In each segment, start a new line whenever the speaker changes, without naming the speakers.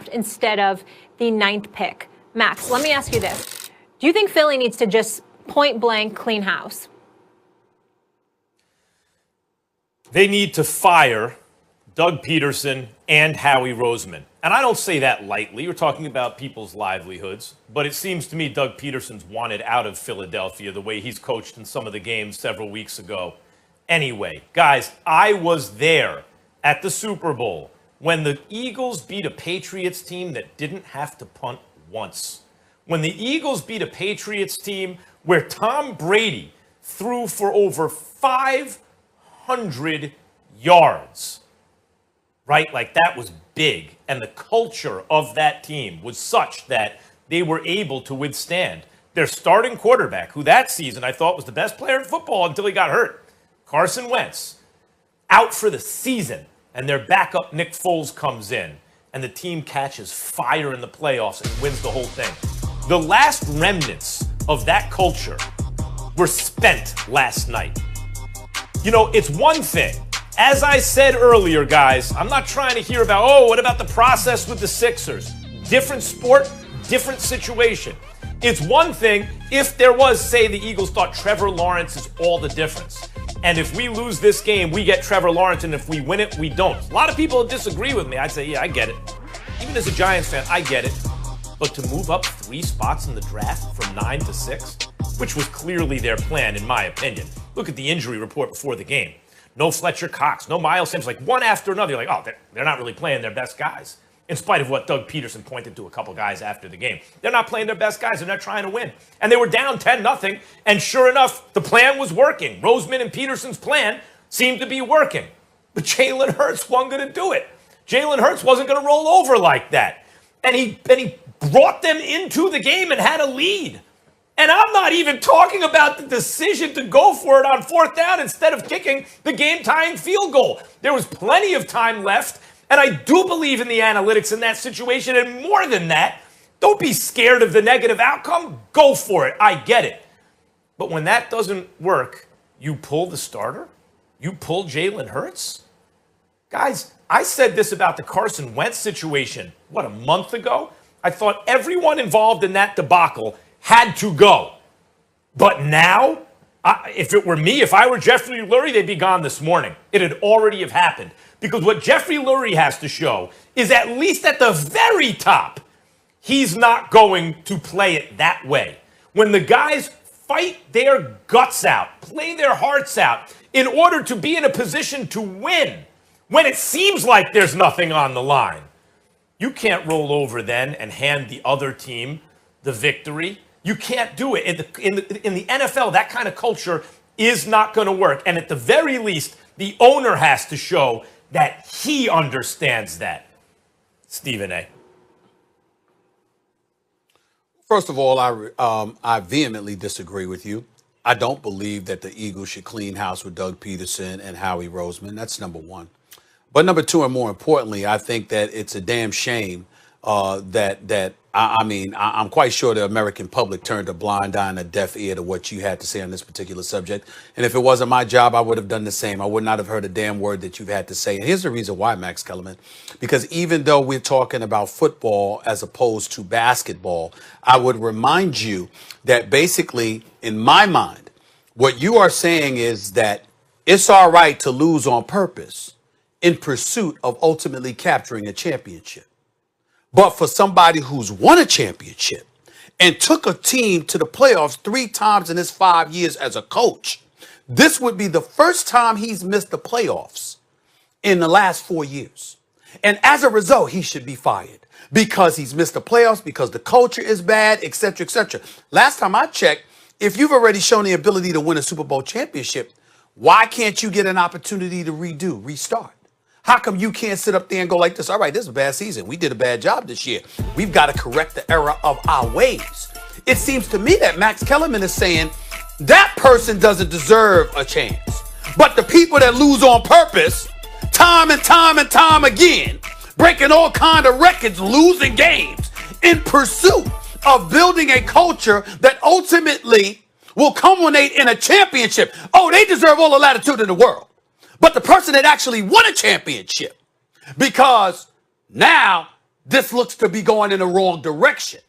draft instead of the 9th pick. Max, let me ask you this. Do you think Philly needs to just point blank clean house?
They need to fire Doug Peterson and Howie Roseman. And I don't say that lightly. You're talking about people's livelihoods. But it seems to me Doug Peterson's wanted out of Philadelphia the way he's coached in some of the games several weeks ago. Anyway, guys, I was there at the Super Bowl when the Eagles beat a Patriots team that didn't have to punt once. When the Eagles beat a Patriots team where Tom Brady threw for over 500 yards. Right? Like, that was big. And the culture of that team was such that they were able to withstand their starting quarterback, who that season I thought was the best player in football until he got hurt, Carson Wentz, out for the season. And their backup, Nick Foles, comes in. And the team catches fire in the playoffs and wins the whole thing. The last remnants of that culture were spent last night. You know, it's one thing. As I said earlier, guys, I'm not trying to hear about, oh, what about the process with the Sixers? Different sport, different situation. It's one thing if there was, say, the Eagles thought Trevor Lawrence is all the difference. And if we lose this game, we get Trevor Lawrence, and if we win it, we don't. A lot of people disagree with me. I'd say, yeah, I get it. Even as a Giants fan, I get it. But to move up 3 spots in the draft from 9 to 6, which was clearly their plan, in my opinion. Look at the injury report before the game. No Fletcher Cox, no Miles Sanders, like one after another. You're like, oh, they're not really playing their best guys. In spite of what Doug Peterson pointed to a couple guys after the game. They're not playing their best guys. They're not trying to win. And they were down 10-0. And sure enough, the plan was working. Roseman and Peterson's plan seemed to be working. But Jalen Hurts wasn't going to do it. Jalen Hurts wasn't going to roll over like that. And he brought them into the game and had a lead. And I'm not even talking about the decision to go for it on 4th down instead of kicking the game-tying field goal. There was plenty of time left, and I do believe in the analytics in that situation. And more than that, don't be scared of the negative outcome. Go for it. I get it. But when that doesn't work, you pull the starter? You pull Jalen Hurts? Guys, I said this about the Carson Wentz situation, a month ago? I thought everyone involved in that debacle had to go. But now, if it were me, if I were Jeffrey Lurie, they'd be gone this morning. It had already have happened. Because what Jeffrey Lurie has to show is at least at the very top, he's not going to play it that way. When the guys fight their guts out, play their hearts out, in order to be in a position to win, when it seems like there's nothing on the line, you can't roll over then and hand the other team the victory. You can't do it. In the NFL, that kind of culture is not going to work. And at the very least, the owner has to show that he understands that. Stephen A.
First of all, I vehemently disagree with you. I don't believe that the Eagles should clean house with Doug Peterson and Howie Roseman. That's number one. But number two, and more importantly, I think that it's a damn shame I'm quite sure the American public turned a blind eye and a deaf ear to what you had to say on this particular subject. And if it wasn't my job, I would have done the same. I would not have heard a damn word that you've had to say. And here's the reason why, Max Kellerman, because even though we're talking about football as opposed to basketball, I would remind you that basically, in my mind, what you are saying is that it's all right to lose on purpose in pursuit of ultimately capturing a championship. But for somebody who's won a championship and took a team to the playoffs 3 times in his 5 years as a coach, this would be the first time he's missed the playoffs in the last 4 years. And as a result, he should be fired because he's missed the playoffs, because the culture is bad, et cetera, et cetera. Last time I checked, if you've already shown the ability to win a Super Bowl championship, why can't you get an opportunity to restart? How come you can't sit up there and go like this? All right, this is a bad season. We did a bad job this year. We've got to correct the error of our ways. It seems to me that Max Kellerman is saying that person doesn't deserve a chance. But the people that lose on purpose, time and time again, breaking all kind of records, losing games in pursuit of building a culture that ultimately will culminate in a championship. Oh, they deserve all the latitude in the world. But the person that actually won a championship, because now this looks to be going in the wrong direction,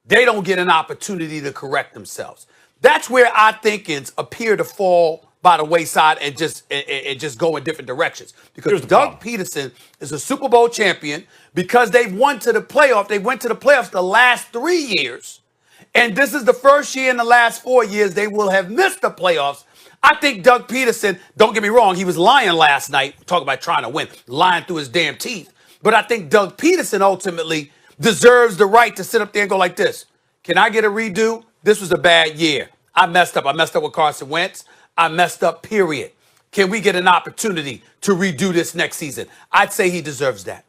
they don't get an opportunity to correct themselves. That's where our thinkings appear to fall by the wayside and just go in different directions. Because Doug Peterson is a Super Bowl champion because they've won to the playoff. They went to the playoffs the last 3 years. And this is the first year in the last 4 years they will have missed the playoffs. I think Doug Peterson, don't get me wrong, he was lying last night, talking about trying to win, lying through his damn teeth. But I think Doug Peterson ultimately deserves the right to sit up there and go like this. Can I get a redo? This was a bad year. I messed up. I messed up with Carson Wentz. I messed up, period. Can we get an opportunity to redo this next season? I'd say he deserves that.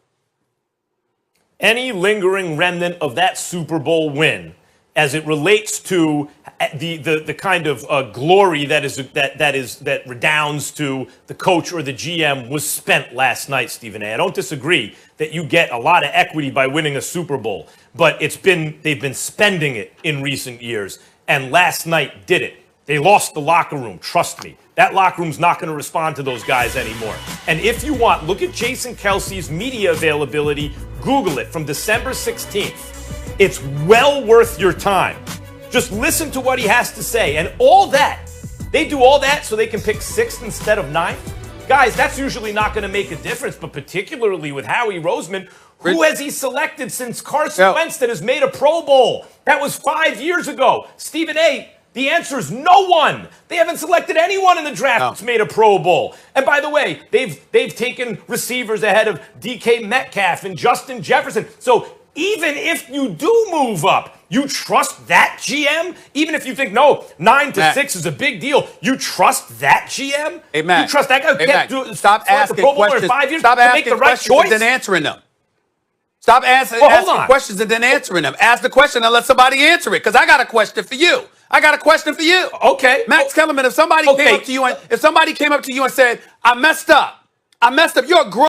Any lingering remnant of that Super Bowl win as it relates to the kind of glory that redounds to the coach or the GM was spent last night, Stephen A. I don't disagree that you get a lot of equity by winning a Super Bowl, but they've been spending it in recent years, and last night did it. They lost the locker room, trust me. That locker room's not going to respond to those guys anymore. And if you want, look at Jason Kelce's media availability. Google it from December 16th. It's well worth your time. Just listen to what he has to say. And all that, they do all that so they can pick 6th instead of 9th. Guys, that's usually not going to make a difference, but particularly with Howie Roseman, who has he selected since Carson Wentz that has made a Pro Bowl? That was 5 years ago. Stephen A., the answer is no one. They haven't selected anyone in the draft that's made a Pro Bowl. And by the way, they've taken receivers ahead of DK Metcalf and Justin Jefferson. So even if you do move up, you trust that GM? Even if you think, no, 9 to 6 is a big deal, you trust that GM?
Hey, Matt.
You trust that guy?
Hey, stop asking questions.
5 years
Stop
to
asking
make the right
questions
choice?
and then answering them. Stop asking questions and then answering them. Ask the question and let somebody answer it, because I got a question for you.
Okay.
Max Kellerman, if somebody came up to you and said, I messed up, you're a grown